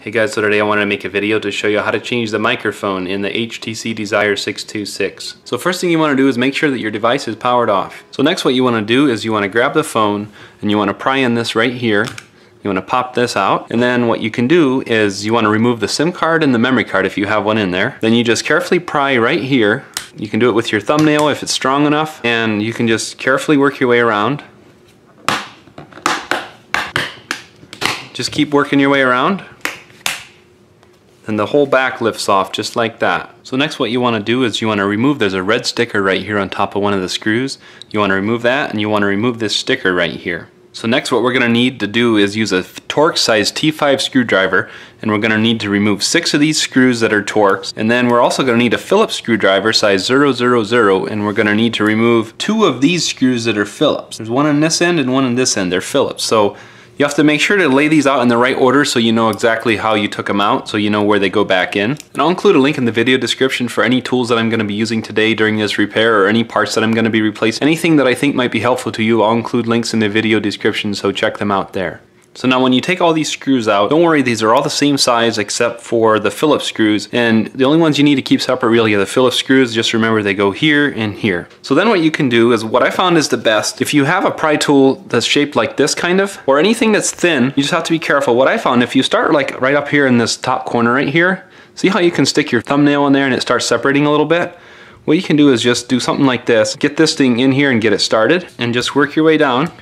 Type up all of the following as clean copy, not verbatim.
Hey guys, so today I wanted to make a video to show you how to change the microphone in the HTC Desire 626. So first thing you want to do is make sure that your device is powered off. So next what you want to do is you want to grab the phone and you want to pry in this right here. You want to pop this out, and then what you can do is you want to remove the SIM card and the memory card if you have one in there. Then you just carefully pry right here. You can do it with your thumbnail if it's strong enough, and you can just carefully work your way around. Just keep working your way around. And the whole back lifts off just like that. So next what you want to do is you want to remove, there's a red sticker right here on top of one of the screws. You want to remove that, and you want to remove this sticker right here. So next what we're going to need to do is use a Torx size T5 screwdriver, and we're going to need to remove 6 of these screws that are Torx, and then we're also going to need a Phillips screwdriver size 000, and we're going to need to remove 2 of these screws that are Phillips. There's one on this end and one on this end, they're Phillips. So you have to make sure to lay these out in the right order so you know exactly how you took them out, so you know where they go back in. And I'll include a link in the video description for any tools that I'm going to be using today during this repair, or any parts that I'm going to be replacing. Anything that I think might be helpful to you, I'll include links in the video description, so check them out there. So now when you take all these screws out, don't worry, these are all the same size except for the Phillips screws, and the only ones you need to keep separate really are the Phillips screws. Just remember they go here and here. So then what you can do is, what I found is the best, if you have a pry tool that's shaped like this kind of, or anything that's thin, you just have to be careful. What I found, if you start like right up here in this top corner right here, see how you can stick your thumbnail in there and it starts separating a little bit? What you can do is just do something like this, get this thing in here and get it started, and just work your way down.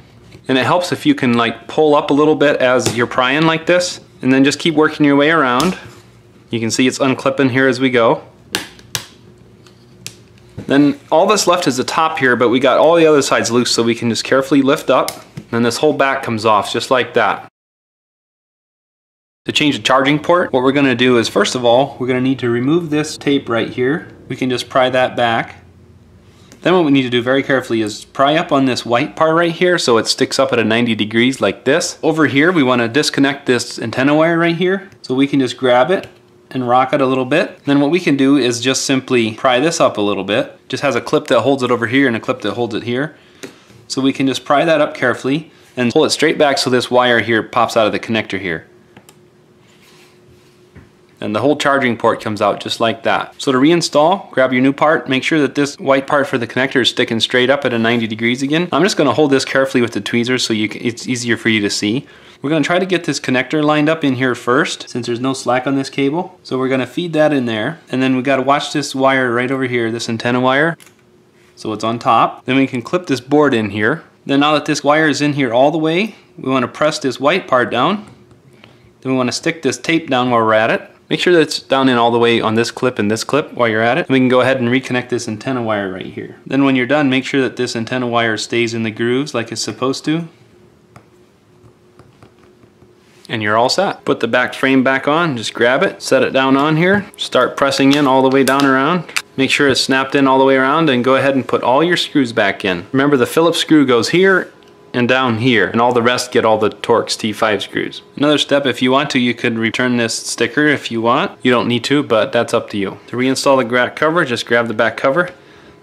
And it helps if you can like pull up a little bit as you're prying like this, and then just keep working your way around. You can see it's unclipping here as we go. Then all that's left is the top here, but we got all the other sides loose, so we can just carefully lift up, and this whole back comes off just like that. To change the charging port, what we're going to do is, first of all, we're going to need to remove this tape right here. We can just pry that back. Then what we need to do very carefully is pry up on this white part right here so it sticks up at a 90 degrees like this. Over here we want to disconnect this antenna wire right here, so we can just grab it and rock it a little bit. Then what we can do is just simply pry this up a little bit. Just has a clip that holds it over here and a clip that holds it here. So we can just pry that up carefully and pull it straight back so this wire here pops out of the connector here. And the whole charging port comes out just like that. So to reinstall, grab your new part, make sure that this white part for the connector is sticking straight up at a 90 degrees again. I'm just going to hold this carefully with the tweezers so it's easier for you to see. We're going to try to get this connector lined up in here first, since there's no slack on this cable. So we're going to feed that in there, and then we got to watch this wire right over here, this antenna wire. So it's on top. Then we can clip this board in here. Then now that this wire is in here all the way, we want to press this white part down. Then we want to stick this tape down while we're at it. Make sure that it's down in all the way on this clip and this clip while you're at it. And we can go ahead and reconnect this antenna wire right here. Then when you're done, make sure that this antenna wire stays in the grooves like it's supposed to. And you're all set. Put the back frame back on, just grab it, set it down on here, start pressing in all the way down around. Make sure it's snapped in all the way around, and go ahead and put all your screws back in. Remember, the Phillips screw goes here and down here, and all the rest get all the Torx T5 screws. Another step, if you want to, you could return this sticker if you want. You don't need to, but that's up to you. To reinstall the back cover, just grab the back cover,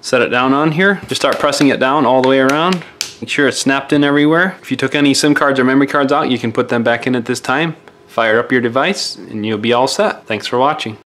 set it down on here, just start pressing it down all the way around. Make sure it's snapped in everywhere. If you took any SIM cards or memory cards out, you can put them back in at this time. Fire up your device and you'll be all set. Thanks for watching.